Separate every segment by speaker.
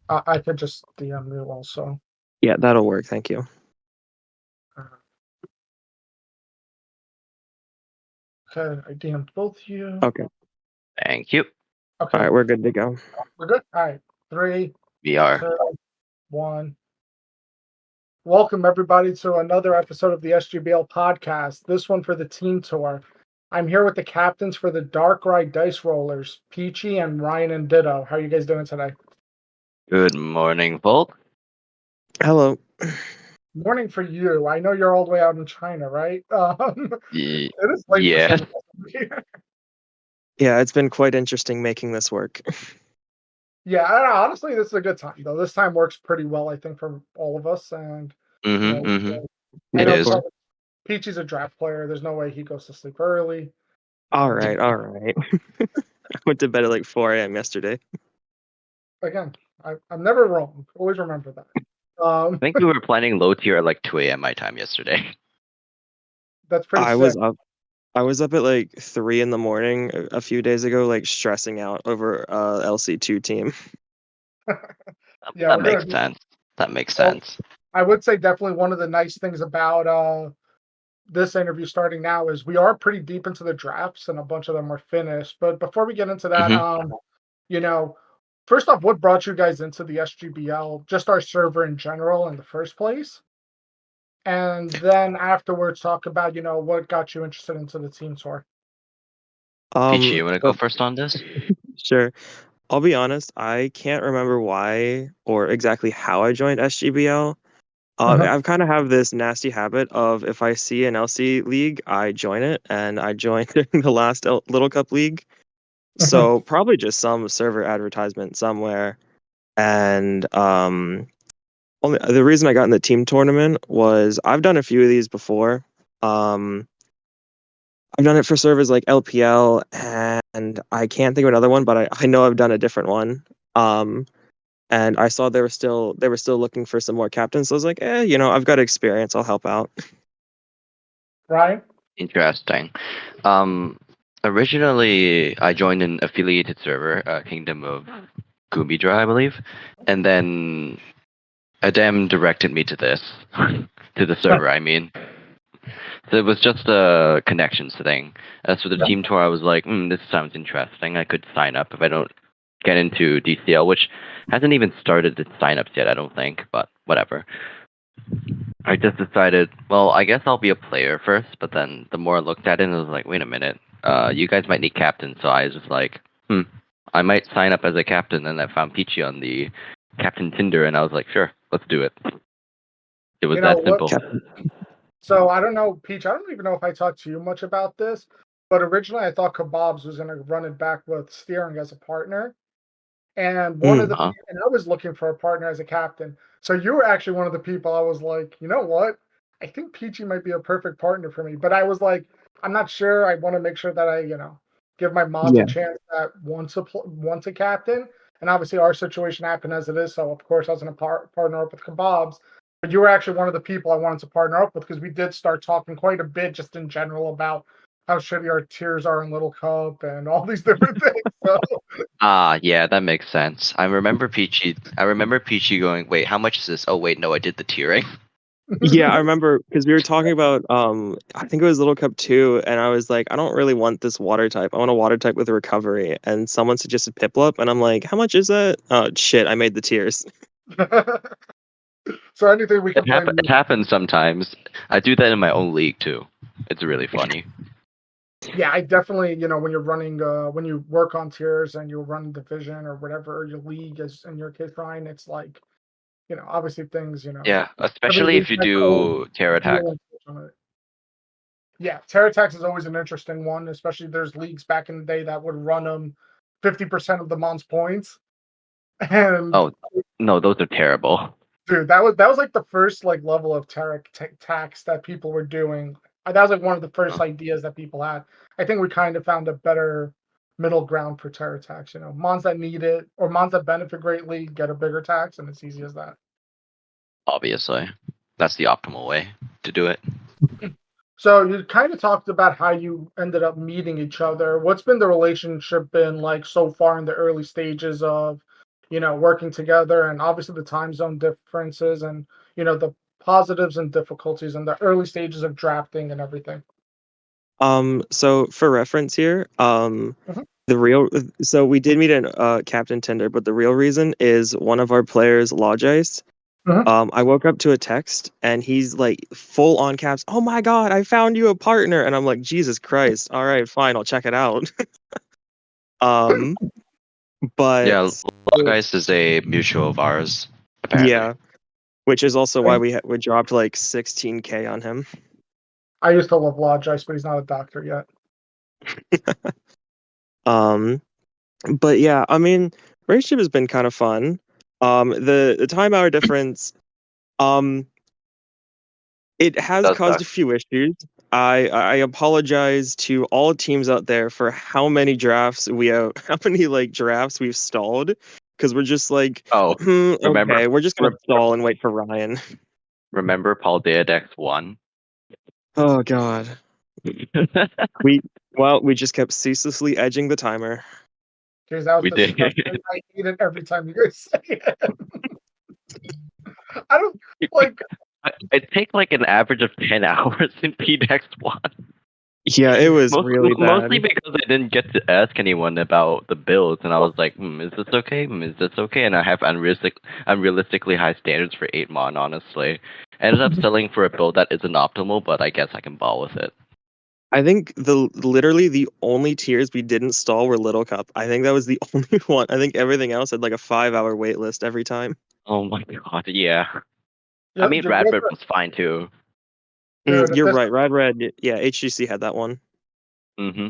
Speaker 1: I could just DM you also.
Speaker 2: Yeah, that'll work. Thank you.
Speaker 1: Okay, I DM'd both of you.
Speaker 2: Okay.
Speaker 3: Thank you.
Speaker 2: All
Speaker 1: Okay,
Speaker 2: right, we're good to go.
Speaker 1: we're good. All right, 3,
Speaker 3: We are.
Speaker 1: 2, 1. Welcome everybody to another episode of the SGBL podcast. This one for the team tour. I'm here with the captains for the Darkrai Dicerollers, Peachy and Ryan and Ditto. How are you guys doing today?
Speaker 3: Good morning, Volk.
Speaker 2: Hello.
Speaker 1: Morning for you. I know you're all the way out in China, right? It is late for
Speaker 3: Yeah.
Speaker 1: some of us here.
Speaker 2: Yeah, it's been quite interesting making this work.
Speaker 1: Yeah, honestly, this is a good time though. This time works pretty well, I think, for all of us. And you know, I
Speaker 3: It
Speaker 1: know
Speaker 3: is.
Speaker 1: Peachy's a draft player. There's no way he goes to sleep early.
Speaker 2: All right. I went to bed at like 4 a.m. yesterday.
Speaker 1: Again, I'm never wrong. Always remember that.
Speaker 3: I think we were planning low tier at like 2 a.m. my time yesterday.
Speaker 1: That's pretty
Speaker 2: I
Speaker 1: sick.
Speaker 2: was up. I was up at like 3 in the morning a few days ago, like stressing out over LC2 team.
Speaker 1: Yeah,
Speaker 3: That
Speaker 1: we're
Speaker 3: makes
Speaker 1: gonna.
Speaker 3: sense. That makes
Speaker 1: Well,
Speaker 3: sense.
Speaker 1: I would say definitely one of the nice things about this interview starting now is we are pretty deep into the drafts and a bunch of them are finished. But before we get into that, you know, first off, what brought you guys into the SGBL, just our server in general in the first place? And then afterwards talk about, what got you interested into the team tour.
Speaker 3: Peachy, you want to go
Speaker 2: So,
Speaker 3: first on this?
Speaker 2: sure. I'll be honest, I can't remember why or exactly how I joined SGBL. I've kind of have this nasty habit of if I see an LC league, I join it, and I joined the last Little Cup league. So probably just some server advertisement somewhere. And only the reason I got in the team tournament was I've done a few of these before. Um, I've done it for servers like LPL, and I can't think of another one, but I know I've done a different one. Um, and I saw they were still looking for some more captains. So I was like, I've got experience. I'll help out.
Speaker 1: Ryan?
Speaker 3: Interesting. Originally, I joined an affiliated server, Kingdom of Gumidra, I believe, and then Adam directed me to this, to the server. I mean, so it was just a connections thing. As for the team tour, I was like, this sounds interesting. I could sign up if I don't get into DCL, which hasn't even started its signups yet, I don't think, but whatever. I just decided, well, I guess I'll be a player first, but then the more I looked at it, I was like, wait a minute, you guys might need captains, so I was just like, I might sign up as a captain, and I found Peachy on the captain Tinder, and I was like, sure, let's do it. It was that simple.
Speaker 1: So I don't know, Peach, I don't even know if I talked to you much about this, but originally I thought Kebabs was going to run it back with Steering as a partner. And and I was looking for a partner as a captain. So you were actually one of the people I was like, you know what? I think Peachy might be a perfect partner for me. But I was like, I'm not sure. I want to make sure that I, give my mods a chance that wants a captain. And obviously our situation happened as it is. So of course I was going to partner up with Kebabs. But you were actually one of the people I wanted to partner up with because we did start talking quite a bit just in general about how shitty our tiers are in Little Cup and all these different things. So
Speaker 3: Yeah, that makes sense. I remember Peachy going, wait, how much is this? Oh wait, no, I did the tiering.
Speaker 2: Yeah, I remember because we were talking about I think it was Little Cup 2, and I was like, I don't really want this water type. I want a water type with a recovery. And someone suggested Piplup, and I'm like, how much is that? Oh shit, I made the tiers.
Speaker 1: So anything we can blame
Speaker 3: It happens sometimes. I do that in my own league too. It's really funny.
Speaker 1: Yeah, I definitely, when you're running, when you work on tiers and you run division or whatever your league is in your case, Ryan, it's like, obviously things,
Speaker 3: Yeah, especially if you do terror attack.
Speaker 1: Yeah, terror attacks is always an interesting one, especially there's leagues back in the day that would run them 50% of the month's points. And
Speaker 3: oh no, those are terrible.
Speaker 1: Dude, that was like the first level of terror tax that people were doing. That was like one of the first ideas that people had. I think we kind of found a better middle ground for terror tax. Mons that need it or mons that benefit greatly get a bigger tax, and it's easy as that.
Speaker 3: Obviously, that's the optimal way to do it.
Speaker 1: So you kind of talked about how you ended up meeting each other. What's been the relationship been like so far in the early stages of, working together, and obviously the time zone differences, and the positives and difficulties in the early stages of drafting and everything.
Speaker 2: So for reference here,
Speaker 1: Mhm.
Speaker 2: the real so we did meet in Captain Tinder, but the real reason is one of our players, Logice.
Speaker 1: Mhm.
Speaker 2: I woke up to a text and he's like full on caps. Oh my God, I found you a partner. And I'm like, Jesus Christ. All right, fine, I'll check it out. um, but
Speaker 3: Yeah, Guys is a mutual of ours, apparently.
Speaker 2: yeah, which is also why
Speaker 1: I
Speaker 2: we dropped like 16K on him.
Speaker 1: I used to love Logice, but he's not a doctor yet.
Speaker 2: Um, but yeah, I mean, relationship has been kind of fun. The time hour difference, um, it has
Speaker 3: Does
Speaker 2: caused
Speaker 3: suck.
Speaker 2: a few issues. I apologize to all teams out there for how many drafts we have, how many like drafts we've stalled, because we're just like,
Speaker 3: Oh, remember,
Speaker 2: okay, we're just gonna
Speaker 3: re-
Speaker 2: stall and wait for Ryan.
Speaker 3: remember Paul Deodex won?
Speaker 2: Oh God, we we just kept ceaselessly edging the timer.
Speaker 1: Because that was
Speaker 3: We did.
Speaker 1: disgusting. I hate it every time you guys say it. I don't like.
Speaker 3: It takes like an average of 10 hours in PDX 1.
Speaker 2: Yeah, it was really
Speaker 3: Mostly
Speaker 2: bad.
Speaker 3: because I didn't get to ask anyone about the builds, and I was like, is this okay? Is this okay? And I have unrealistically high standards for 8 mon, honestly. I ended up selling for a build that isn't optimal, but I guess I can ball with it.
Speaker 2: I think literally the only tiers we didn't stall were Little Cup. I think that was the only one. I think everything else had like a 5 hour wait list every time.
Speaker 3: Oh my god, yeah. I mean,
Speaker 1: You're good.
Speaker 3: Radbird was fine too.
Speaker 1: Dude, if
Speaker 2: You're
Speaker 1: this
Speaker 2: right. Red. Yeah, HGC had that one.
Speaker 3: Mm-hmm.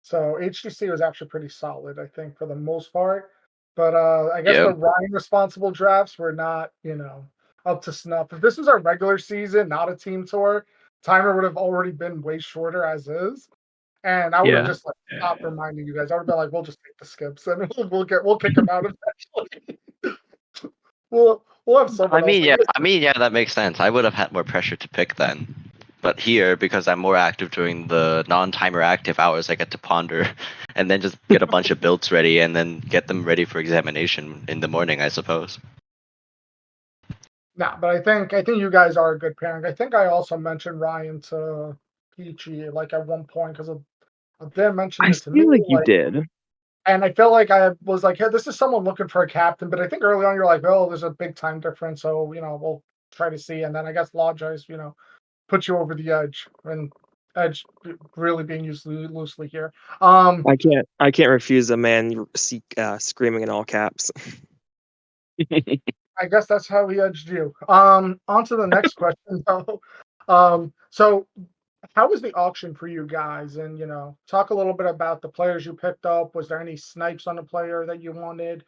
Speaker 1: So HTC was actually pretty solid, I think, for the most part. But I guess
Speaker 3: Yeah.
Speaker 1: the Ryan responsible drafts were not, up to snuff. If this was our regular season, not a team tour, timer would have already been way shorter as is. And I would have
Speaker 3: Yeah.
Speaker 1: just like stopped reminding you guys. I would have been like, we'll just take the skips and we'll kick him out eventually. We'll have someone else. But
Speaker 3: Yeah, that makes sense. I would have had more pressure to pick then. But here, because I'm more active during the non-timer active hours, I get to ponder and then just get a bunch of builds ready and then get them ready for examination in the morning, I suppose.
Speaker 1: nah, but I think you guys are a good pairing. I think I also mentioned Ryan to Peachy like at one point because they mentioned
Speaker 2: I
Speaker 1: it to me.
Speaker 2: feel like you
Speaker 1: Like,
Speaker 2: did.
Speaker 1: and I felt like I was like, hey, this is someone looking for a captain. But I think early on you're like, oh, there's a big time difference, so we'll try to see. And then I guess Logice, put you over the edge, and edge really being used loosely here.
Speaker 2: I can't refuse a man screaming in all caps.
Speaker 1: I guess that's how he edged you. On to the next question though. So how was the auction for you guys? And talk a little bit about the players you picked up. Was there any snipes on the player that you wanted?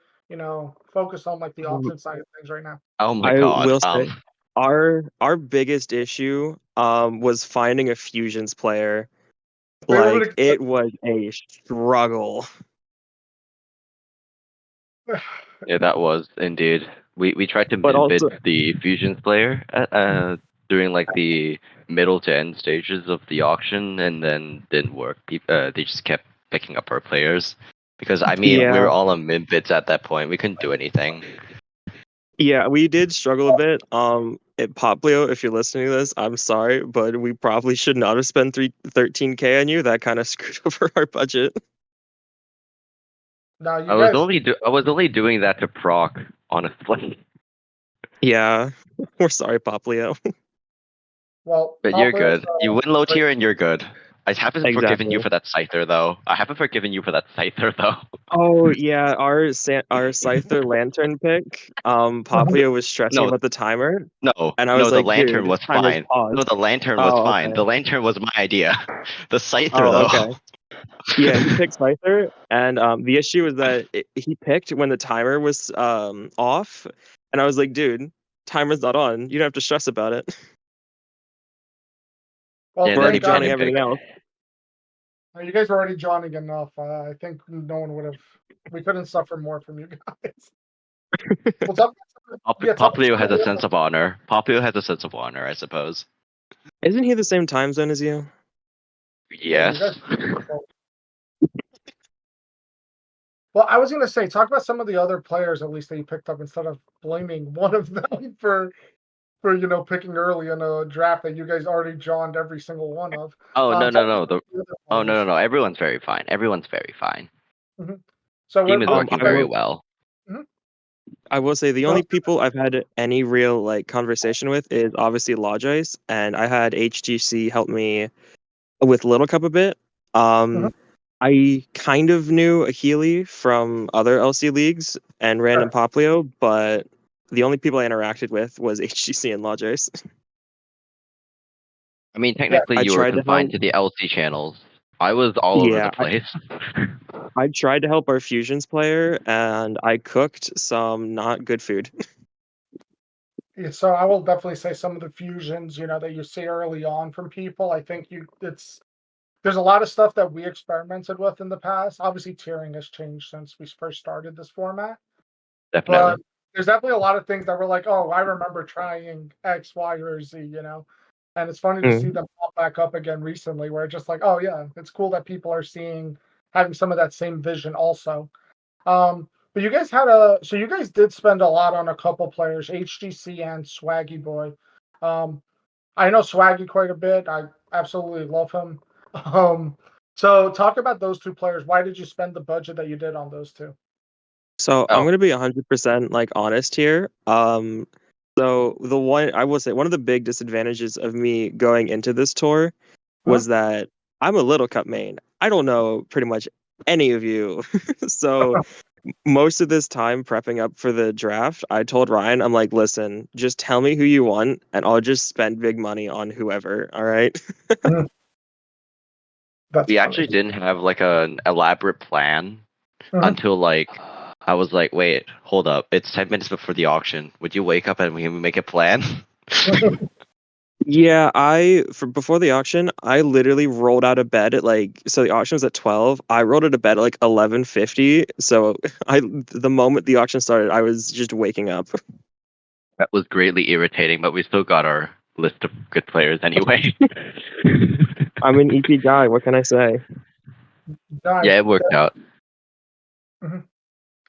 Speaker 1: Focus on like the
Speaker 2: Um,
Speaker 1: auction side of things right now.
Speaker 3: Oh my
Speaker 2: I
Speaker 3: god.
Speaker 2: will say our biggest issue was finding a fusions player.
Speaker 1: Wait,
Speaker 2: Like it was a struggle.
Speaker 3: Yeah, that was indeed. We tried to
Speaker 2: But
Speaker 3: min bid
Speaker 2: also
Speaker 3: the fusions player during like the middle to end stages of the auction, and then didn't work. They just kept picking up our players because I mean we
Speaker 2: yeah,
Speaker 3: were all on min bids at that point. We couldn't do anything.
Speaker 2: yeah, we did struggle a bit. Poplio, if you're listening to this, I'm sorry, but we probably should not have spent 13K on you. That kind of screwed over our budget.
Speaker 1: Now you guys,
Speaker 3: I was only doing that to proc, honestly.
Speaker 2: Yeah, we're sorry, Poplio.
Speaker 1: well,
Speaker 3: But you're
Speaker 1: Pablo,
Speaker 3: good. You win low
Speaker 1: great.
Speaker 3: tier and you're good. I haven't forgiven you
Speaker 2: Exactly.
Speaker 3: for that Scyther though. I haven't forgiven you for that Scyther though.
Speaker 2: Oh yeah, our Scyther Lantern pick. Poplio was stressing
Speaker 3: No,
Speaker 2: about the timer,
Speaker 3: no,
Speaker 2: and I
Speaker 3: no.
Speaker 2: was
Speaker 3: The
Speaker 2: like,
Speaker 3: lantern
Speaker 2: dude,
Speaker 3: was
Speaker 2: timer's
Speaker 3: fine. No,
Speaker 2: paused.
Speaker 3: the lantern was
Speaker 2: Oh,
Speaker 3: fine.
Speaker 2: okay.
Speaker 3: The lantern was my idea. The Scyther
Speaker 2: Oh,
Speaker 3: though.
Speaker 2: okay. Yeah, he picked Scyther, and the issue was that he picked when the timer was off, and I was like, dude, timer's not on. You don't have to stress about it.
Speaker 1: Well,
Speaker 3: Yeah, and
Speaker 2: We're
Speaker 3: then
Speaker 2: already
Speaker 3: he
Speaker 1: thank God
Speaker 3: blind
Speaker 2: drowning
Speaker 3: and
Speaker 2: everything
Speaker 3: picked.
Speaker 2: else.
Speaker 1: you guys were already drowning enough. I think no one would have. We couldn't suffer more from you guys. Well, talk about
Speaker 3: Poplio
Speaker 1: some
Speaker 3: has
Speaker 1: of
Speaker 3: a
Speaker 1: the
Speaker 3: sense of honor. Poplio has a sense of honor, I suppose.
Speaker 2: Isn't he the same time zone as you?
Speaker 1: Yeah,
Speaker 3: Yes.
Speaker 1: you guys. Well, I was gonna say, talk about some of the other players at least that you picked up instead of blaming one of them for picking early in a draft that you guys already joined every single one of.
Speaker 3: Oh no
Speaker 1: Talk
Speaker 3: no
Speaker 1: about
Speaker 3: no.
Speaker 1: the other
Speaker 3: Oh no no
Speaker 1: players.
Speaker 3: no. Everyone's very fine. Everyone's very fine.
Speaker 1: Mhm. So
Speaker 3: Team is
Speaker 1: what
Speaker 3: working
Speaker 1: you
Speaker 2: I
Speaker 1: guys
Speaker 3: very
Speaker 2: will
Speaker 3: well.
Speaker 1: mhm.
Speaker 2: I will say the
Speaker 1: So
Speaker 2: only people I've had any real like conversation with is obviously Logice, and I had HGC help me with Little Cup a bit.
Speaker 1: mhm,
Speaker 2: I kind of knew a Healy from other LC leagues and Random
Speaker 1: sure.
Speaker 2: Poplio, but the only people I interacted with was HGC and Logice.
Speaker 3: I mean,
Speaker 1: Yeah.
Speaker 3: technically
Speaker 2: I
Speaker 3: you were
Speaker 2: tried to
Speaker 3: confined
Speaker 2: help.
Speaker 3: to the LC channels. I was all over
Speaker 2: Yeah,
Speaker 3: the place.
Speaker 2: I tried to help our Fusions player, and I cooked some not good food.
Speaker 1: Yeah, so I will definitely say some of the fusions, that you see early on from people. I think there's a lot of stuff that we experimented with in the past. Obviously, tiering has changed since we first started this format, but
Speaker 3: Definitely.
Speaker 1: there's definitely a lot of things that were like, oh, I remember trying X, Y, or Z. And it's funny to see
Speaker 2: Mm.
Speaker 1: them pop back up again recently, where it's just like, oh yeah, it's cool that people are having some of that same vision also. But you guys did spend a lot on a couple players, HGC and Swaggy Boy. Um, I know Swaggy quite a bit. I absolutely love him. Um, so talk about those two players. Why did you spend the budget that you did on those two?
Speaker 2: So I'm
Speaker 3: Oh,
Speaker 2: gonna be 100% like honest here. So the one I will say one of the big disadvantages of me going into this tour
Speaker 1: Huh?
Speaker 2: was that I'm a Little Cup main. I don't know pretty much any of you. So most of this time prepping up for the draft, I told Ryan, I'm like, listen, just tell me who you want, and I'll just spend big money on whoever. All right.
Speaker 1: Mhm. That's
Speaker 3: we
Speaker 1: funny.
Speaker 3: actually didn't have like an elaborate plan
Speaker 1: Mhm.
Speaker 3: until like I was like, wait, hold up. It's 10 minutes before the auction. Would you wake up and we make a plan?
Speaker 2: Yeah, for before the auction, I literally rolled out of bed at like so the auction was at 12. I rolled out of bed at like 11:50. So the moment the auction started, I was just waking up.
Speaker 3: That was greatly irritating, but we still got our list of good players anyway.
Speaker 2: I'm an EP guy, what can I say?
Speaker 1: No,
Speaker 3: Yeah, it worked out.
Speaker 1: mhm.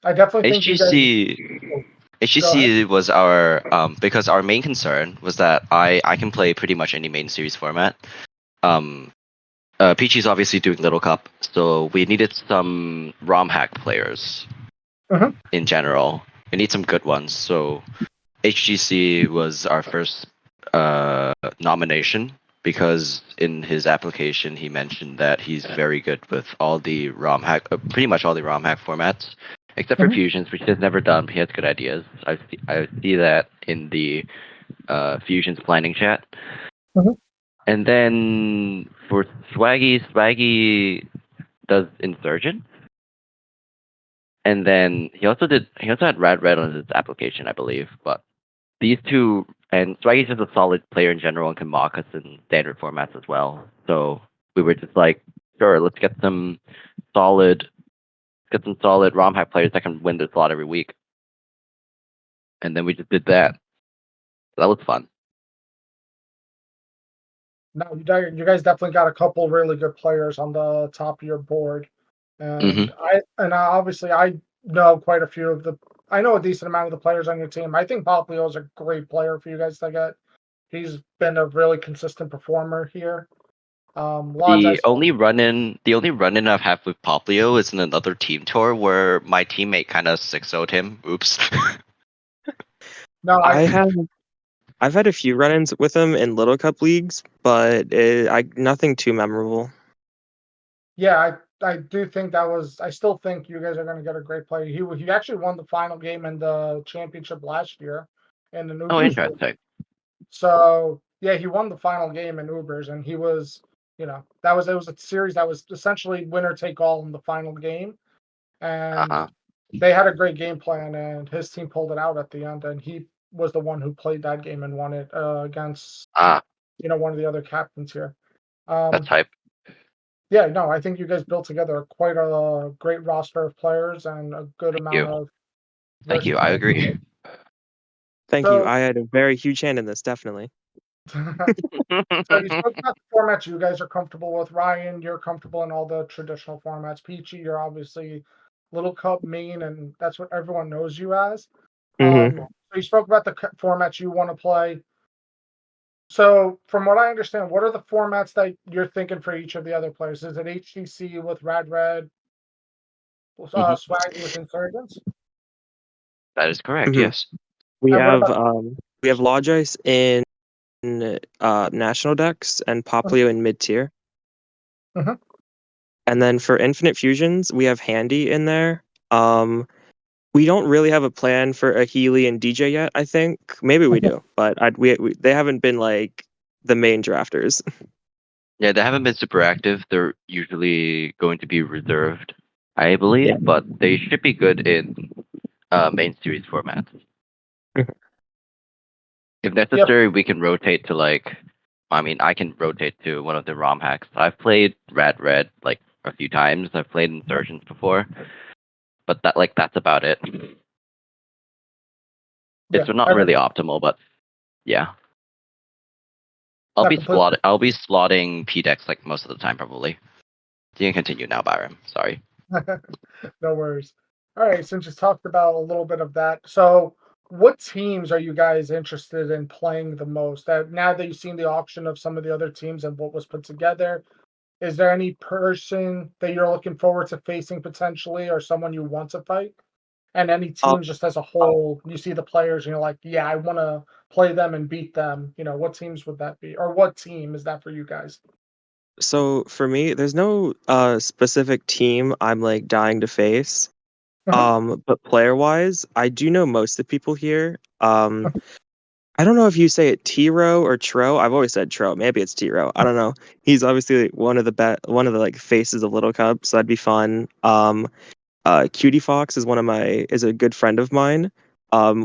Speaker 1: I definitely think you guys.
Speaker 3: HGC
Speaker 1: Oh, go ahead.
Speaker 3: HGC was our because our main concern was that I can play pretty much any main series format. Um, Peachy's obviously doing Little Cup, so we needed some ROM hack players
Speaker 1: Mhm.
Speaker 3: in general. We need some good ones. So HGC was our first nomination because in his application he mentioned that he's very good with all the ROM hack, pretty much all the ROM hack formats, except for
Speaker 1: Mhm.
Speaker 3: fusions, which he's never done. But he has good ideas. I see that in the fusions planning chat.
Speaker 1: Mhm.
Speaker 3: And then for Swaggy does Insurgent. And then he also had Red on his application, I believe. But these two, and Swaggy's just a solid player in general and can mock us in standard formats as well. So we were just like, sure, let's solid get some solid ROM hack players that can win this slot every week. And then we just did that. That was fun.
Speaker 1: No, you guys definitely got a couple really good players on the top of your board,
Speaker 3: Hmm.
Speaker 1: obviously I know quite a few of the. I know a decent amount of the players on your team. I think Poplio is a great player for you guys to get. He's been a really consistent performer here. Lodge, I saw.
Speaker 3: The only run-in I've had with Poplio is in another team tour where my teammate kind of 6-0'd him. Oops.
Speaker 1: No,
Speaker 2: I have I've had a few run-ins with him in Little Cup leagues, but I nothing too memorable.
Speaker 1: yeah, I do think that was. I still think you guys are going to get a great player. He actually won the final game in the championship last year in the
Speaker 3: Oh,
Speaker 1: Ubers.
Speaker 3: interesting.
Speaker 1: So yeah, he won the final game in Ubers, and it was a series that was essentially winner take all in the final game, and
Speaker 3: Uh-huh.
Speaker 1: they had a great game plan, and his team pulled it out at the end, and he was the one who played that game and won it against
Speaker 3: Ah,
Speaker 1: one of the other captains here.
Speaker 3: that's
Speaker 1: Um,
Speaker 3: hype.
Speaker 1: yeah, no, I think you guys built together quite a great roster of players and a good
Speaker 3: Thank
Speaker 1: amount
Speaker 3: you.
Speaker 1: of
Speaker 3: Thank you. I
Speaker 1: versatility.
Speaker 3: agree.
Speaker 2: Thank you.
Speaker 1: So,
Speaker 2: I had a very huge hand in this, definitely.
Speaker 1: so you spoke about the formats you guys are comfortable with. Ryan, you're comfortable in all the traditional formats. Peachy, you're obviously Little Cup main, and that's what everyone knows you as.
Speaker 2: Mm-hmm.
Speaker 1: So you spoke about the formats you want to play. So, from what I understand, what are the formats that you're thinking for each of the other players? Is it HTC with Rad Red,
Speaker 3: Mhm.
Speaker 1: Swaggy with Insurgents?
Speaker 3: That is correct.
Speaker 2: Mm-hmm.
Speaker 3: Yes.
Speaker 2: We
Speaker 1: And what
Speaker 2: have
Speaker 1: about?
Speaker 2: Logice in national decks and Poplio in mid tier.
Speaker 1: Mhm.
Speaker 2: And then for Infinite Fusions, we have Handy in there. We don't really have a plan for a Healy and DJ yet, I think. Maybe we do, but they haven't been like the main drafters.
Speaker 3: Yeah, they haven't been super active. They're usually going to be reserved, I believe,
Speaker 2: Yeah.
Speaker 3: but they should be good in main series formats. If
Speaker 1: Yep.
Speaker 3: necessary, we can rotate to like. I mean, I can rotate to one of the ROM hacks. I've played Red like a few times. I've played Insurgents before, but that's about it. It's
Speaker 1: Yeah.
Speaker 3: not
Speaker 1: I mean,
Speaker 3: really optimal, but yeah.
Speaker 1: not completely.
Speaker 3: I'll be slotting PDEX like most of the time probably. You can continue now, Byron. Sorry.
Speaker 1: No worries. All right. Since you talked about a little bit of that, so what teams are you guys interested in playing the most? Now that you've seen the auction of some of the other teams and what was put together, is there any person that you're looking forward to facing potentially, or someone you want to fight? And any
Speaker 2: Um,
Speaker 1: teams just as a whole, you see the players and you're like, yeah, I want to play them and beat them. What teams would that be? Or what team is that for you guys?
Speaker 2: so for me, there's no specific team I'm like dying to face.
Speaker 1: Mhm.
Speaker 2: But player wise, I do know most of the people here. I don't know if you say it Tiro or Tro. I've always said Tro. Maybe it's Tiro. I don't know. He's obviously like, one of the like faces of Little Cup, so that'd be fun. Cutie Fox is a good friend of mine.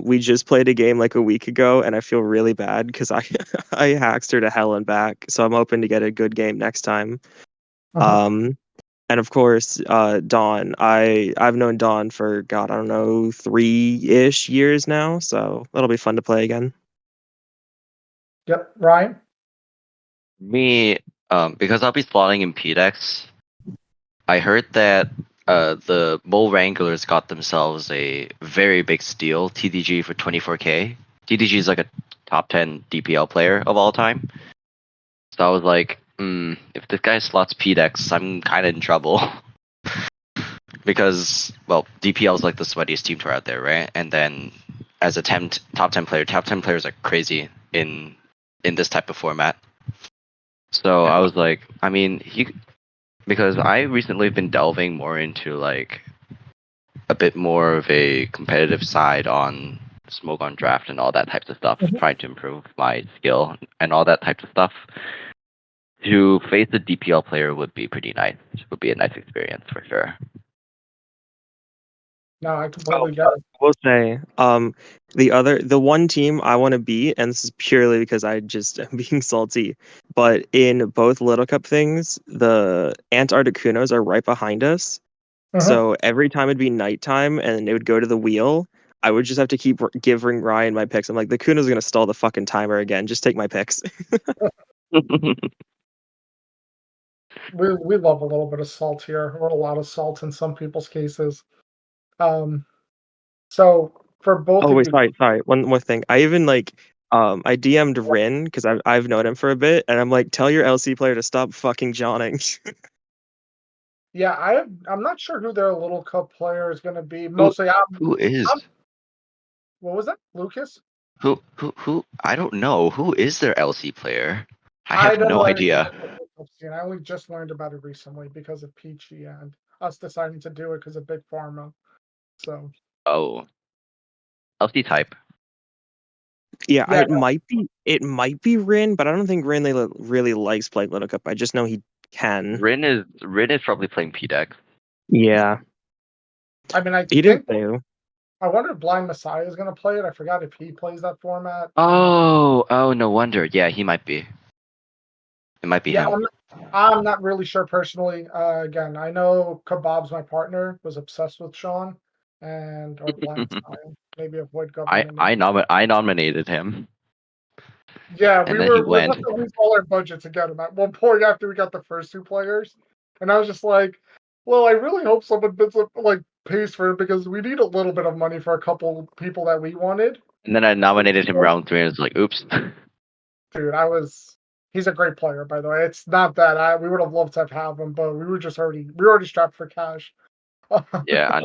Speaker 2: We just played a game like a week ago, and I feel really bad because I I hacked her to hell and back. So I'm hoping to get a good game next time.
Speaker 1: Mhm.
Speaker 2: Um, and of course, Dawn. I've known Dawn for God, I don't know, 3-ish years now. So that'll be fun to play again.
Speaker 1: Yep. Ryan?
Speaker 3: Me, because I'll be slotting in PDEX, I heard that the Mole Wranglers got themselves a very big steal, TDG for 24K. TDG is like a top 10 DPL player of all time. So I was like, if this guy slots PDEX, I'm kind of in trouble. Because, well, DPL is like the sweatiest team tour out there, right? And then as a top 10 player, top 10 players are crazy in this type of format. So I was like, I mean, because I recently been delving more into like a bit more of a competitive side on smoke on draft and all that types of stuff,
Speaker 1: Mhm.
Speaker 3: trying to improve my skill and all that types of stuff. To face a DPL player would be pretty nice. Would be a nice experience for sure.
Speaker 1: No, I
Speaker 2: Oh,
Speaker 1: completely get it.
Speaker 2: I will say, the one team I want to beat, and this is purely because I just am being salty, but in both Little Cup things, the Antarctic Kunos are right behind us.
Speaker 1: Mhm.
Speaker 2: So every time it'd be nighttime and it would go to the wheel, I would just have to keep giving Ryan my picks. I'm like, the Kuno's gonna stall the fucking timer again. Just take my picks.
Speaker 1: We love a little bit of salt here, or a lot of salt in some people's cases. Um, so for both
Speaker 2: Oh
Speaker 1: of
Speaker 2: wait,
Speaker 1: you,
Speaker 2: sorry. One more thing. I even like I DM'd Rin because I've known him for a bit, and I'm like, tell your LC player to stop fucking Johning.
Speaker 1: yeah, I'm not sure who their little cup player is going to be.
Speaker 3: who
Speaker 1: Mostly,
Speaker 3: who is
Speaker 1: I'm what was that, Lucas?
Speaker 3: who I don't know. Who is their LC player? I
Speaker 1: I
Speaker 3: have
Speaker 1: don't
Speaker 3: no
Speaker 1: know anything
Speaker 3: idea.
Speaker 1: about the Little Cup scene. I only just learned about it recently because of Peachy and us deciding to do it because of Big Pharma. So
Speaker 3: Oh, LC type.
Speaker 2: Yeah,
Speaker 1: yeah,
Speaker 2: it might be Rin, but I don't think Rin really likes playing Little Cup. I just know he can.
Speaker 3: Rin is probably playing PDEX.
Speaker 2: Yeah,
Speaker 1: I mean, I
Speaker 2: he didn't
Speaker 1: think
Speaker 2: say.
Speaker 1: I wonder if Blind Messiah is going to play it. I forgot if he plays that format.
Speaker 3: Oh, no wonder. Yeah, he might be. It might be
Speaker 1: Yeah,
Speaker 3: him.
Speaker 1: I'm not really sure personally. Again, I know Kebab's my partner was obsessed with Sean and or Blind Messiah. Maybe avoid government names.
Speaker 3: I nominated him,
Speaker 1: Yeah,
Speaker 3: and then he
Speaker 1: we're
Speaker 3: went.
Speaker 1: about to lose all our budget to get him at one point after we got the first two players, and I was just like, well, I really hope someone bids up, like pace for it because we need a little bit of money for a couple people that we wanted.
Speaker 3: And then I nominated him round 3, and it's like, oops.
Speaker 1: Dude, he's a great player, by the way. It's not that we would have loved to have him, but we were already strapped for cash.
Speaker 3: Yeah,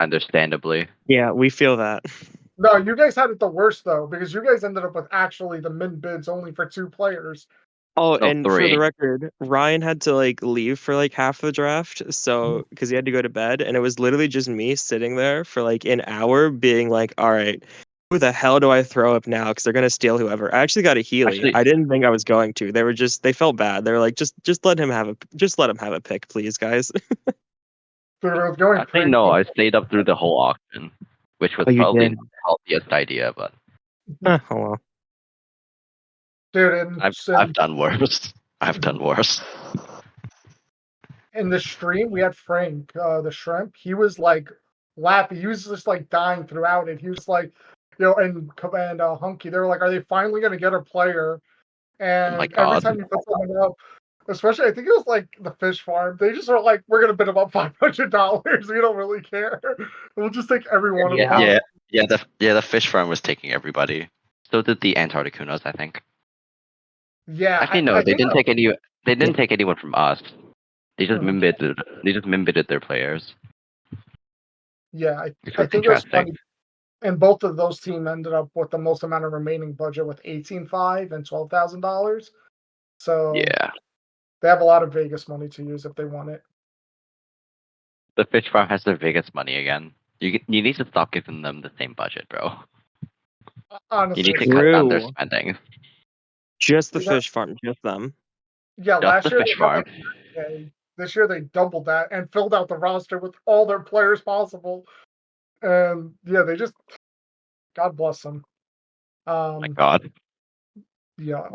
Speaker 3: understandably.
Speaker 2: Yeah, we feel that.
Speaker 1: No, you guys had it the worst though, because you guys ended up with actually the min bids only for 2 players.
Speaker 2: Oh,
Speaker 3: No,
Speaker 2: and for
Speaker 3: 3.
Speaker 2: the record, Ryan had to like leave for like half the draft, so because he had to go to bed, and it was literally just me sitting there for like an hour, being like, "All right, who the hell do I throw up now? Because they're gonna steal whoever." I actually got a Healy.
Speaker 3: Actually,
Speaker 2: I didn't think I was going to. They felt bad. They were like, just let him have a pick, please, guys."
Speaker 1: Dude, it was going
Speaker 3: actually
Speaker 1: crazy.
Speaker 3: no, I stayed up through the whole auction, which was
Speaker 2: Oh, you
Speaker 3: probably
Speaker 2: did?
Speaker 3: not the healthiest idea, but
Speaker 2: Oh well.
Speaker 1: Dude, and
Speaker 3: I've done worse. I've done worse.
Speaker 1: in the stream, we had Frank, the shrimp. He was like laughing. He was just like dying throughout it. He was like, and Hunky, they were like, "Are they finally gonna get a player?"
Speaker 3: Oh my
Speaker 1: And every
Speaker 3: god.
Speaker 1: time you put someone up, especially I think it was like the fish farm, they just were like, "We're gonna bid them up $500. We don't really care. We'll just take every one of them."
Speaker 3: The fish farm was taking everybody. So did the Antarcticunos, I think.
Speaker 1: Yeah,
Speaker 3: Actually, no,
Speaker 1: I
Speaker 3: they
Speaker 1: think
Speaker 3: didn't take any. They didn't take anyone from us. They just min-bidded. They just min-bidded their players.
Speaker 1: Yeah,
Speaker 3: Which
Speaker 1: I
Speaker 3: was
Speaker 1: think it was
Speaker 3: interesting.
Speaker 1: funny. And both of those teams ended up with the most amount of remaining budget with $18,500 and $12,000. So
Speaker 3: Yeah,
Speaker 1: they have a lot of Vegas money to use if they want it.
Speaker 3: the fish farm has their biggest money again. You need to stop giving them the same budget, bro.
Speaker 1: Honestly,
Speaker 3: You need to
Speaker 1: it's
Speaker 3: cut down their
Speaker 2: True.
Speaker 3: spending.
Speaker 2: Just the
Speaker 1: You know-
Speaker 2: fish farm, just them.
Speaker 1: yeah,
Speaker 3: Just
Speaker 1: last
Speaker 3: the
Speaker 1: year
Speaker 3: fish
Speaker 1: they had
Speaker 3: farm.
Speaker 1: like 30K. This year they doubled that and filled out the roster with all their players possible. And yeah, they just God bless them.
Speaker 3: Oh my god.
Speaker 1: Yeah,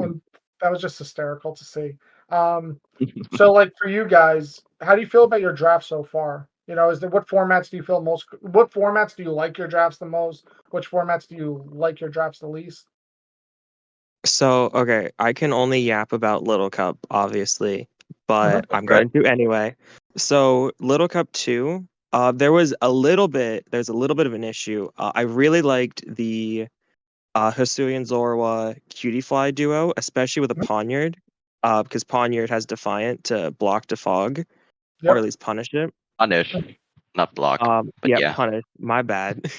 Speaker 1: that was just hysterical to see. So like for you guys, how do you feel about your draft so far? What formats do you feel most? What formats do you like your drafts the most? Which formats do you like your drafts the least?
Speaker 2: So, okay, I can only yap about Little Cup, obviously, but I'm
Speaker 1: Right.
Speaker 2: going to anyway. So, Little Cup 2, there's a little bit of an issue. I really liked the Hisuian Zorua Cutie Fly duo, especially with a Poniard, because Poniard has Defiant to block Defog, or at
Speaker 1: Yep.
Speaker 2: least punish it.
Speaker 3: Punish, not block. But
Speaker 2: Yeah,
Speaker 3: yeah.
Speaker 2: punish. My bad.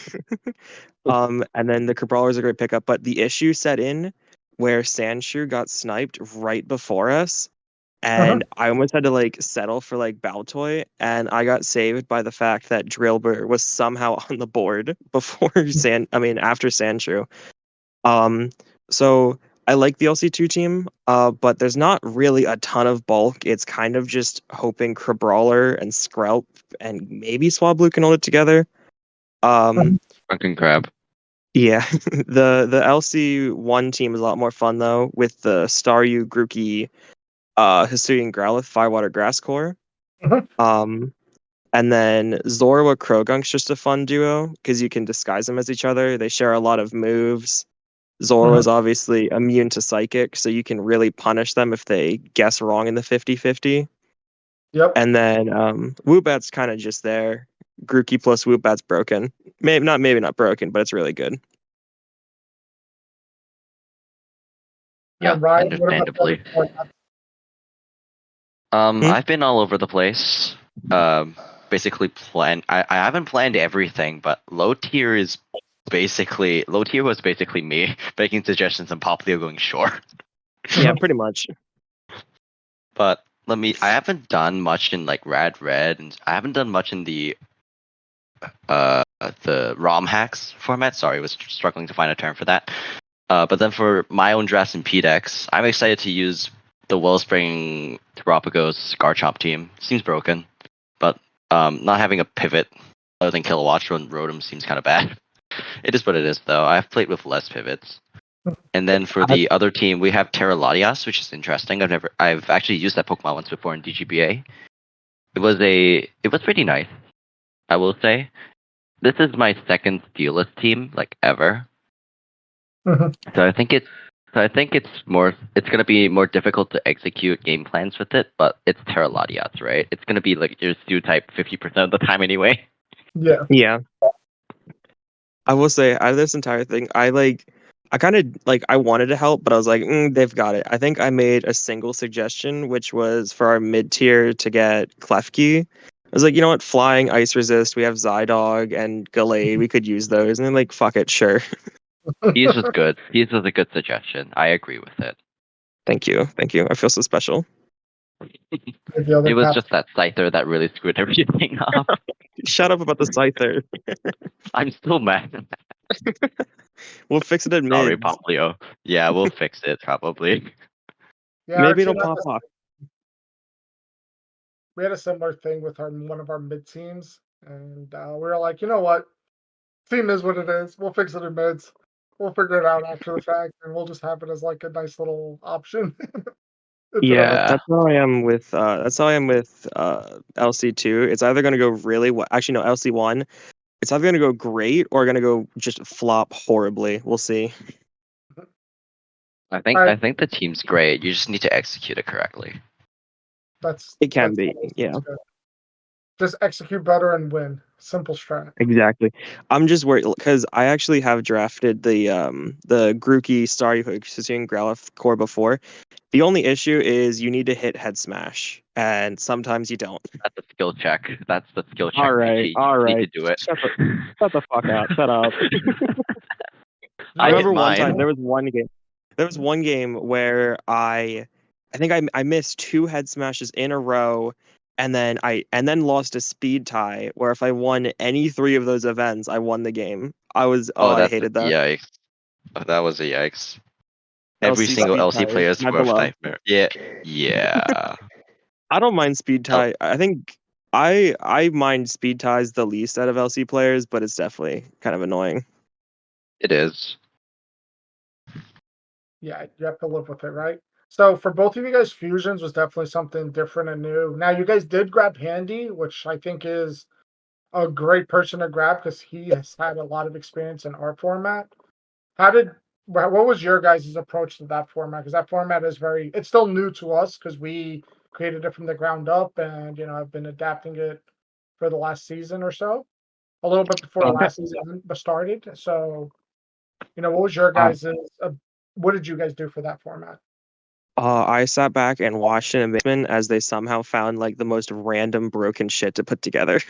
Speaker 2: And then the Cabral is a great pickup, but the issue set in where Sandshrew got sniped right before us, and I almost had to like settle for like Baltoy, and I got saved by the fact that Drillbur was somehow on the board before after Sandshrew. So I like the LC2 team, but there's not really a ton of bulk. It's kind of just hoping Crabrawler and Skrelp and maybe Swablu can hold it together.
Speaker 3: Fucking crab.
Speaker 2: Yeah, the LC1 team is a lot more fun though, with the Staryu, Grookey, Hisuian Growlithe, Firewater Grass Core. Um, and then Zorua Croagunk's just a fun duo because you can disguise them as each other. They share a lot of moves. Zorua is obviously immune to Psychic, so you can really punish them if they guess wrong in the 50-50.
Speaker 1: Yep.
Speaker 2: And then Woobat's kind of just there. Grookey plus Woobat's broken. Maybe not broken, but it's really good.
Speaker 3: Yeah,
Speaker 1: And Ryan, what about the
Speaker 3: understandably.
Speaker 1: other
Speaker 3: I've been all over the place. Basically I haven't planned everything, but low tier was basically me making suggestions and Poplio going short.
Speaker 2: Yeah, pretty much.
Speaker 3: But I haven't done much in like Red, and I haven't done much in the ROM hacks format. Sorry, I was struggling to find a term for that. But then for my own drafts in PDEX, I'm excited to use the Wellspring Terapagos Garchomp team. Seems broken, but not having a pivot other than Kilowattrel and Rotom seems kind of bad. It is what it is, though. I've played with less pivots. And then for the other team, we have Terraladias, which is interesting. I've actually used that Pokemon once before in DGBA. It was pretty nice, I will say. This is my second Steelist team like ever. So I think it's gonna be more difficult to execute game plans with it, but it's Terraladias, right? It's gonna be like your Stew type 50% of the time anyway.
Speaker 1: Yeah.
Speaker 2: Yeah. I will say, out of this entire thing, I kind of I wanted to help, but I was like, they've got it. I think I made a single suggestion, which was for our mid tier to get Klefki. I was like, you know what, flying, ice resist, we have Zydog and Gallade, we could use those. And then like, fuck it, sure.
Speaker 3: He's was good. He's was a good suggestion. I agree with it.
Speaker 2: Thank you. I feel so special.
Speaker 1: The other
Speaker 3: It was
Speaker 1: cap.
Speaker 3: just that Scyther that really screwed everything up.
Speaker 2: Shut up about the Scyther.
Speaker 3: I'm still mad.
Speaker 2: We'll fix it at
Speaker 3: Sorry,
Speaker 2: mid.
Speaker 3: Poplio. Yeah, we'll fix it probably.
Speaker 1: Yeah, our
Speaker 2: Maybe
Speaker 1: team
Speaker 2: it'll pop off.
Speaker 1: we had a similar thing with one of our mid teams, and we were like, you know what, team is what it is. We'll fix it in mids. We'll figure it out after the fact, and we'll just have it as like a nice little option.
Speaker 2: Yeah,
Speaker 3: Yeah.
Speaker 2: that's how I am with LC2. It's either gonna go really well. Actually, no, LC1. It's either gonna go great or gonna go just flop horribly. We'll see.
Speaker 3: I
Speaker 1: All right,
Speaker 3: think the team's great. You just need to execute it correctly.
Speaker 2: It can
Speaker 1: that's
Speaker 2: be, yeah.
Speaker 1: good. Just execute better and win. Simple strat.
Speaker 2: Exactly. I'm just worried because I actually have drafted the Grookey Starry Hook Sicilian Growlithe core before. The only issue is you need to hit head smash, and sometimes you don't.
Speaker 3: That's a skill check. That's the skill check.
Speaker 2: All right,
Speaker 3: Peachy.
Speaker 2: all
Speaker 3: You need
Speaker 2: right.
Speaker 3: to do it.
Speaker 2: Shut the fuck up. Shut up. I
Speaker 3: I hit
Speaker 2: remember one
Speaker 3: mine.
Speaker 2: time there was one game. There was one game where I think I missed two head smashes in a row, and then lost a speed tie where if I won any three of those events, I won the game. I
Speaker 3: That's a
Speaker 2: hated that.
Speaker 3: yikes. Oh, that was a yikes. Every
Speaker 2: LC
Speaker 3: single
Speaker 2: speed
Speaker 3: LC
Speaker 2: tie
Speaker 3: player
Speaker 2: is
Speaker 3: is
Speaker 2: my
Speaker 3: worst
Speaker 2: below.
Speaker 3: nightmare. Yeah. Yeah.
Speaker 2: I don't mind speed
Speaker 3: L-
Speaker 2: tie. I think I mind speed ties the least out of LC players, but it's definitely kind of annoying.
Speaker 3: it is.
Speaker 1: Yeah, you have to live with it, right? So for both of you guys, fusions was definitely something different and new. Now you guys did grab Handy, which I think is a great person to grab because he has had a lot of experience in our format. How did what was your guys' approach to that format? Because that format is it's still new to us because we created it from the ground up, and I've been adapting it for the last season or so, a little bit before
Speaker 2: Okay.
Speaker 1: last season started. So, what was your
Speaker 2: Uh,
Speaker 1: guys' what did you guys do for that format?
Speaker 2: I sat back and watched in amazement as they somehow found like the most random broken shit to put together.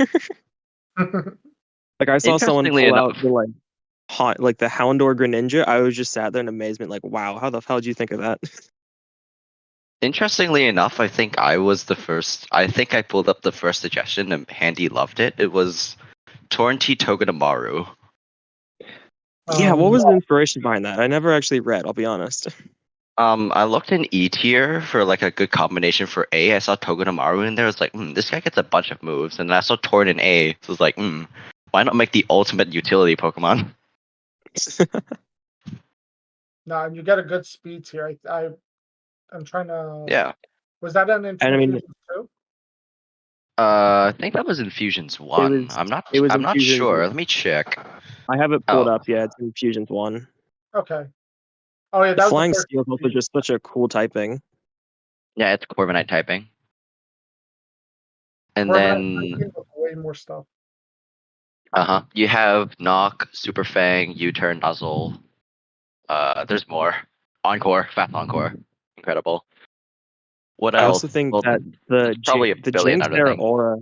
Speaker 2: Like I saw someone
Speaker 3: Interestingly
Speaker 2: pull
Speaker 3: enough,
Speaker 2: out the the Houndour Greninja. I was just sat there in amazement, like, wow, how the hell did you think of that?
Speaker 3: I think I was the first. I think I pulled up the first suggestion and Handy loved it. It was Torrenti Togedemaru.
Speaker 2: Yeah, what was the inspiration behind that? I never actually read, I'll be honest.
Speaker 3: I looked in E tier for like a good combination for A. I saw Togedemaru in there. I was like, this guy gets a bunch of moves. And then I saw Torn in A. So I was like, why not make the ultimate utility Pokemon?
Speaker 1: No, and you get a good speed tier. I'm trying to.
Speaker 3: Yeah.
Speaker 1: Was that an
Speaker 2: And I mean,
Speaker 1: Infusion too?
Speaker 3: I think that was Infusions 1.
Speaker 2: it was
Speaker 3: I'm not
Speaker 2: Infusions.
Speaker 3: sure. Let me check.
Speaker 2: I have it pulled
Speaker 3: Oh,
Speaker 2: up, yeah, it's Infusions 1.
Speaker 1: Okay. Oh yeah,
Speaker 2: The
Speaker 1: that was the
Speaker 2: Flying
Speaker 1: first.
Speaker 2: Steel is also just such a cool typing.
Speaker 3: yeah, it's Corviknight typing. And
Speaker 1: I
Speaker 3: then
Speaker 1: think with way more stuff.
Speaker 3: you have Knock, Super Fang, U-turn, Nuzzle. There's more. Encore, Fast Encore. Incredible. What
Speaker 2: I
Speaker 3: else?
Speaker 2: also think
Speaker 3: Well,
Speaker 2: that
Speaker 3: there's probably a
Speaker 2: the
Speaker 3: billion
Speaker 2: Jinx
Speaker 3: other
Speaker 2: Era
Speaker 3: things.
Speaker 2: Aura,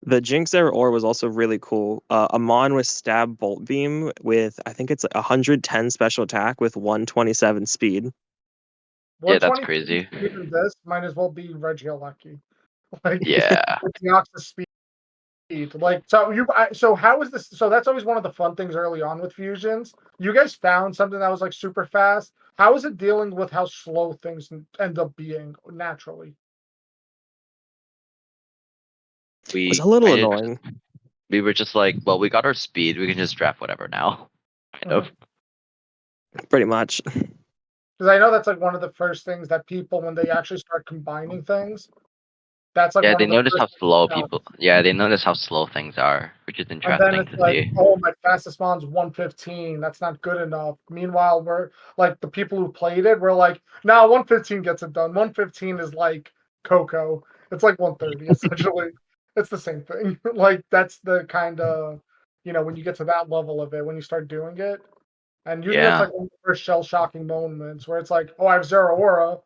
Speaker 2: the Jinx Era Aura was also really cool. Amon with Stab Bolt Beam with I think it's 110 special attack with 127 speed.
Speaker 3: Yeah, that's
Speaker 1: 120
Speaker 3: crazy.
Speaker 1: even this might as well be Regieleki. Like
Speaker 3: Yeah.
Speaker 1: with the Oxa speed. Like so how is this so that's always one of the fun things early on with fusions. You guys found something that was like super fast. How is it dealing with how slow things end up being naturally?
Speaker 2: It was a little
Speaker 3: I did,
Speaker 2: annoying,
Speaker 3: we were just like, well, we got our speed. We can just draft whatever now. Kind of.
Speaker 2: pretty much.
Speaker 1: Because I know that's like one of the first things that people when they actually start combining things, that's like
Speaker 3: Yeah,
Speaker 1: one
Speaker 3: they
Speaker 1: of the
Speaker 3: notice
Speaker 1: first
Speaker 3: how
Speaker 1: things
Speaker 3: slow
Speaker 1: to know.
Speaker 3: people. Yeah, they notice how slow things are, which is
Speaker 1: And then
Speaker 3: interesting
Speaker 1: it's
Speaker 3: to
Speaker 1: like,
Speaker 3: see.
Speaker 1: oh, my fastest mon's 115. That's not good enough. Meanwhile, we're like the people who played it, we're like, no, 115 gets it done. 115 is like Coco. It's like 130 essentially. it's the same thing. Like that's the kind of when you get to that level of it, when you start doing it, and usually it's
Speaker 3: Yeah.
Speaker 1: like one of the first shell shocking moments where it's like, oh, I have zero aura,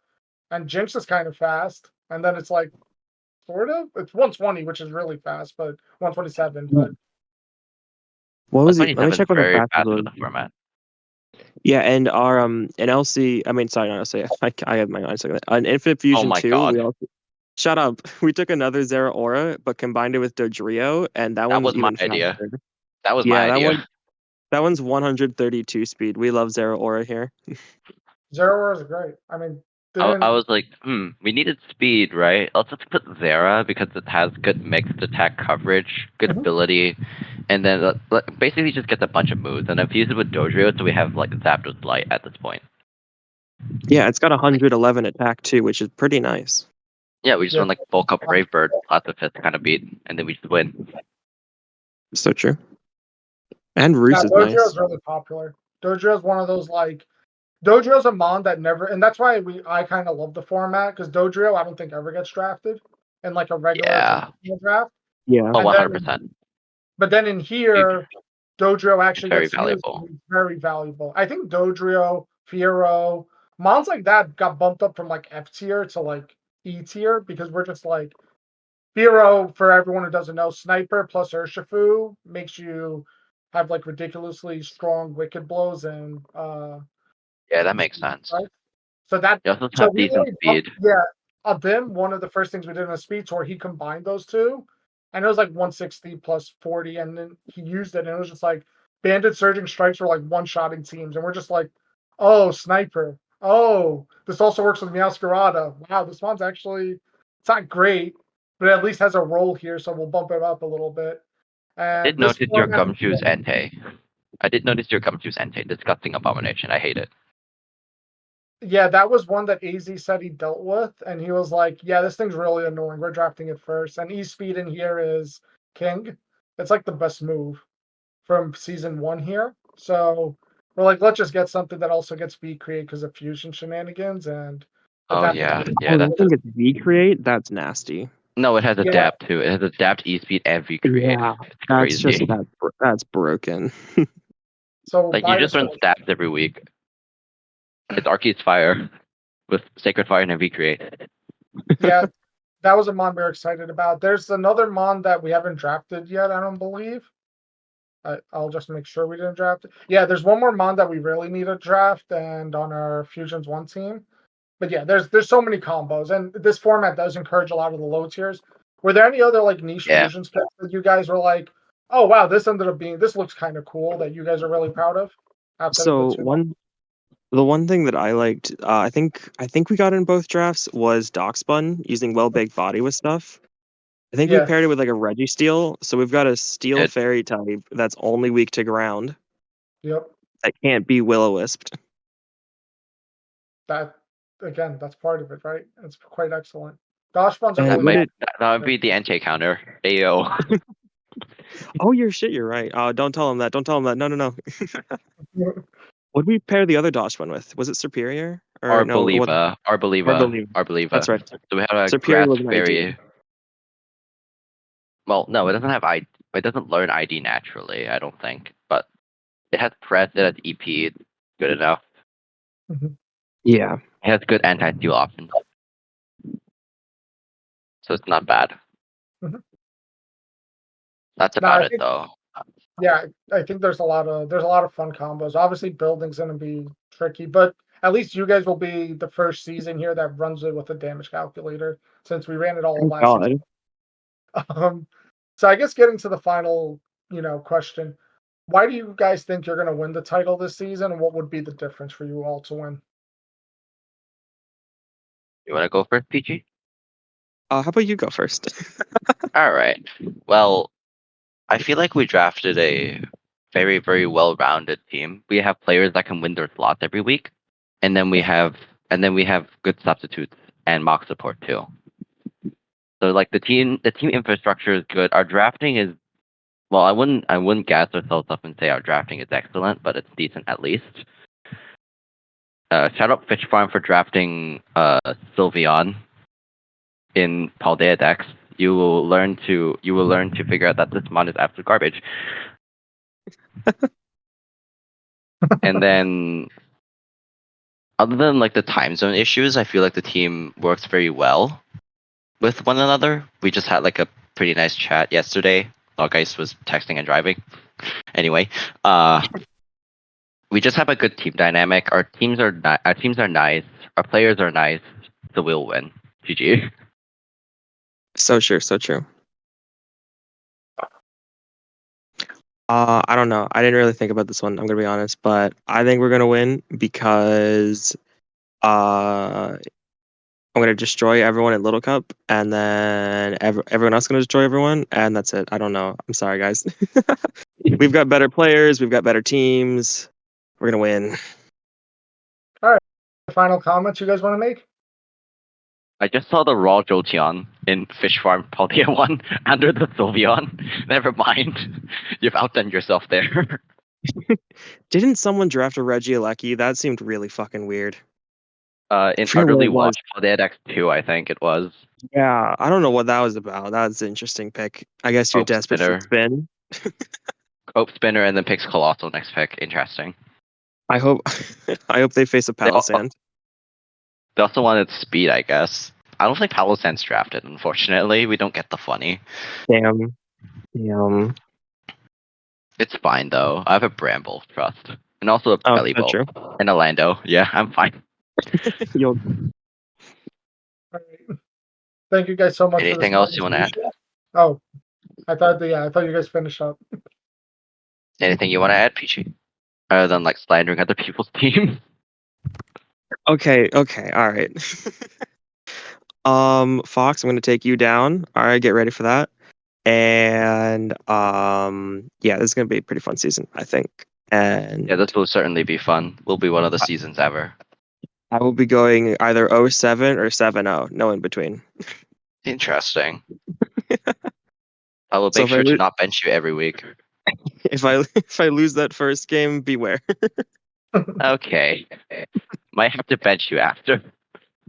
Speaker 1: and Jinx is kind of fast, and then it's like sort of it's 120, which is really fast, but 127, but
Speaker 2: What was he? Let me
Speaker 3: 127 is
Speaker 2: check what the
Speaker 3: very
Speaker 2: fastest
Speaker 3: fast for
Speaker 2: was.
Speaker 3: the format.
Speaker 2: Yeah, and our an LC. I mean, sorry, not LC. I have my mind second. An Infinite
Speaker 3: Oh
Speaker 2: Fusion
Speaker 3: my
Speaker 2: 2. We
Speaker 3: god.
Speaker 2: also shut up. We took another Zera Aura, but combined it with Dodrio, and that
Speaker 3: That
Speaker 2: one's
Speaker 3: was my
Speaker 2: even
Speaker 3: idea.
Speaker 2: faster.
Speaker 3: That was my
Speaker 2: Yeah,
Speaker 3: idea.
Speaker 2: that one's 132 speed. We love Zera Aura here.
Speaker 1: zero aura is great. I mean,
Speaker 3: I
Speaker 1: didn't
Speaker 3: was like, we needed speed, right? Let's just put Zera because it has good mixed attack coverage, good
Speaker 1: Mhm.
Speaker 3: ability, and then basically just gets a bunch of moves, and then fuse it with Dodrio so we have like Zapdos Light at this point.
Speaker 2: Yeah, it's got 111 attack too, which is pretty nice.
Speaker 3: Yeah, we just
Speaker 1: Yeah.
Speaker 3: run like bulk up Brave Bird, lots of hits kind of beat, and then we just win.
Speaker 2: So true. And Roos
Speaker 1: Yeah,
Speaker 2: is
Speaker 1: Dojo
Speaker 2: nice.
Speaker 1: is really popular. Dojo is one of those like Dojo's a mon that never, and that's why I kind of love the format because Dojo I don't think ever gets drafted in like a regular
Speaker 3: Yeah.
Speaker 1: conventional draft,
Speaker 2: Yeah.
Speaker 3: Oh,
Speaker 1: and then
Speaker 3: 100%.
Speaker 1: but then in here Dojo
Speaker 3: It's
Speaker 1: actually
Speaker 3: very
Speaker 1: gets used
Speaker 3: valuable.
Speaker 1: and it's very valuable. I think Dodrio, Fiero, mons like that got bumped up from like F tier to like E tier because we're just like Fiero, for everyone who doesn't know, Sniper plus Urshifu makes you have like ridiculously strong wicked blows and
Speaker 3: Yeah, that makes sense.
Speaker 1: right? So that
Speaker 3: You also
Speaker 1: so
Speaker 3: have
Speaker 1: we
Speaker 3: decent
Speaker 1: really
Speaker 3: speed.
Speaker 1: of them, one of the first things we did in a speed tour, he combined those two, and it was like 160 plus 40, and then he used it, and it was just like banded surging strikes were like one-shotting teams, and we're just like, oh, sniper. Oh, this also works with Meowscarada. Wow, this one's actually it's not great, but at least has a role here, so we'll bump it up a little bit.
Speaker 3: I did
Speaker 1: And this
Speaker 3: notice your
Speaker 1: format,
Speaker 3: Gumshoe's Entei. I did notice your Gumshoe's Entei. Disgusting abomination. I hate it.
Speaker 1: yeah, that was one that AZ said he dealt with, and he was like, "Yeah, this thing's really annoying. We're drafting it first. And E-Speed in here is king. It's like the best move from season 1 here. So we're like, let's just get something that also gets V create because of fusion shenanigans and
Speaker 3: Oh
Speaker 1: adapt.
Speaker 3: yeah, yeah.
Speaker 2: Oh,
Speaker 3: That's
Speaker 2: that thing gets V create. That's nasty.
Speaker 3: no. It has
Speaker 1: Yeah,
Speaker 3: adapt too. It has adapt, E-speed, and V-create.
Speaker 2: Yeah,
Speaker 3: It's
Speaker 2: that's just
Speaker 3: crazy.
Speaker 2: that's broken.
Speaker 1: so
Speaker 3: Like you
Speaker 1: by
Speaker 3: just run stabs every week. It's Arceus Fire with Sacred Fire and V-create.
Speaker 1: yeah, that was a mon we are excited about. There's another mon that we haven't drafted yet, I don't believe. I'll just make sure we didn't draft it. Yeah, there's one more mon that we really need a draft and on our Fusions 1 team. But yeah, there's so many combos, and this format does encourage a lot of the low tiers. Were there any other like niche
Speaker 3: Yeah.
Speaker 1: fusions picks that you guys were like, oh wow, this ended up being this looks kind of cool that you guys are really proud of? Outside of the
Speaker 2: So
Speaker 1: two.
Speaker 2: the one thing that I liked, I think we got in both drafts was Dockspun using well baked body with stuff. I think we
Speaker 1: Yeah,
Speaker 2: paired it with like a Registeel, so we've got a Steel
Speaker 3: It,
Speaker 2: Fairy type that's only weak to ground
Speaker 1: yep.
Speaker 2: that can't be Will-O-Wisped.
Speaker 1: That again, that's part of it, right? It's quite excellent. Dosh buns are
Speaker 2: And
Speaker 3: that
Speaker 1: really
Speaker 2: would
Speaker 3: might
Speaker 2: it?
Speaker 3: that would be the Entei counter. Ayo.
Speaker 2: Oh, you're shit. You're right. Don't tell him that. Don't tell him that. No, no, no.
Speaker 1: popular.
Speaker 2: What did we pair the other Doshpun with? Was it Superior or no? It wasn't.
Speaker 3: Arboliva. Arboliva.
Speaker 2: Arboliva.
Speaker 3: Arboliva.
Speaker 2: That's right.
Speaker 3: So we have a
Speaker 2: Superior
Speaker 3: grass
Speaker 2: was an ID.
Speaker 3: fairy. Well, no, it doesn't have ID. It doesn't learn ID naturally, I don't think. But it has press, it has EP. It's good enough.
Speaker 2: Yeah.
Speaker 3: It has good anti-steal options. So it's not bad.
Speaker 1: Mhm.
Speaker 3: That's
Speaker 1: No,
Speaker 3: about it though.
Speaker 1: yeah, I think there's a lot of fun combos. Obviously, building's gonna be tricky, but at least you guys will be the first season here that runs it with a damage calculator since we ran it all
Speaker 2: Thank
Speaker 1: last
Speaker 2: God.
Speaker 1: season. Um, so I guess getting to the final, question, why do you guys think you're gonna win the title this season, and what would be the difference for you all to win?
Speaker 3: You want to go first, Peachy?
Speaker 2: How about you go first?
Speaker 3: All right. Well, I feel like we drafted a very, very well-rounded team. We have players that can win their slots every week, and then we have good substitutes and mock support too. So like the team infrastructure is good. Our drafting is well, I wouldn't gas ourselves up and say our drafting is excellent, but it's decent at least. Shout out Fish Farm for drafting Sylveon in Paldea decks. you will learn to figure out that this mod is absolute garbage. And then, other than like the time zone issues, I feel like the team works very well with one another. We just had like a pretty nice chat yesterday. Loggeist was texting and driving. Anyway, we just have a good team dynamic. Our teams are nice. Our players are nice. So we'll win. GG.
Speaker 2: So true, so true. I don't know. I didn't really think about this one, I'm gonna be honest, but I think we're gonna win because I'm gonna destroy everyone at Little Cup, and then everyone else gonna destroy everyone, and that's it. I don't know. I'm sorry, guys. We've got better players. We've got better teams. We're gonna win.
Speaker 1: Final comments you guys want to make?
Speaker 3: I just saw the raw Jolteon in Fish Farm Paldea 1 under the Sylveon. Never mind. You've outdone yourself there.
Speaker 2: Didn't someone draft a Regieleki? That seemed really fucking weird.
Speaker 3: In
Speaker 2: forget what
Speaker 3: Utterly
Speaker 2: it was.
Speaker 3: Watched Paldea X2, I think it was.
Speaker 2: Yeah, I don't know what that was about. That's an interesting pick. I guess you're
Speaker 3: Hope
Speaker 2: desperate for
Speaker 3: Spinner.
Speaker 2: spin.
Speaker 3: Hope Spinner and then picks Colossal next pick. Interesting.
Speaker 2: I hope I hope they face a
Speaker 3: They
Speaker 2: Palisand.
Speaker 3: also wanted speed, I guess. I don't think Palisand's drafted, unfortunately. We don't get the funny.
Speaker 2: Damn.
Speaker 3: It's fine, though. I have a Bramble, trust. And also a
Speaker 2: Oh,
Speaker 3: Belly
Speaker 2: that's
Speaker 3: Bulb.
Speaker 2: true.
Speaker 3: And a Lando. Yeah, I'm fine.
Speaker 2: You'll
Speaker 1: All right. Thank you guys so much
Speaker 3: Anything
Speaker 1: for
Speaker 3: else
Speaker 1: this
Speaker 3: you want to add?
Speaker 1: conversation. Oh, I thought you guys finished up.
Speaker 3: Anything you want to add, Peachy? Other than like slandering other people's teams?
Speaker 2: Okay, all right. Fox, I'm gonna take you down. All right, get ready for that. And yeah, this is gonna be a pretty fun season, I think. And
Speaker 3: Yeah, this will certainly be fun. Will be one of the seasons ever.
Speaker 2: I will be going either 07 or 7-0, no in between.
Speaker 3: Interesting. I will
Speaker 2: So
Speaker 3: make sure to not bench you every week.
Speaker 2: if I lose that first game, beware.
Speaker 3: Okay. Might have to bench you after.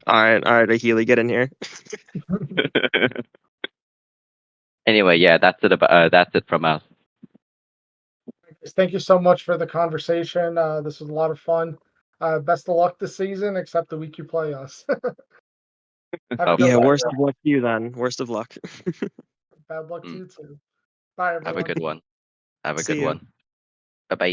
Speaker 2: All right, Healy, get in here.
Speaker 3: Anyway, yeah, that's it from us.
Speaker 1: Thank you so much for the conversation. This was a lot of fun. Best of luck this season, except the week you play us. Have a good
Speaker 2: Yeah,
Speaker 1: one.
Speaker 2: worst of luck to you then. Worst of luck.
Speaker 1: Bad luck to you too. Bye, everyone.
Speaker 3: Have a good one. Have a
Speaker 2: See
Speaker 3: good
Speaker 2: ya.
Speaker 3: one. Bye bye.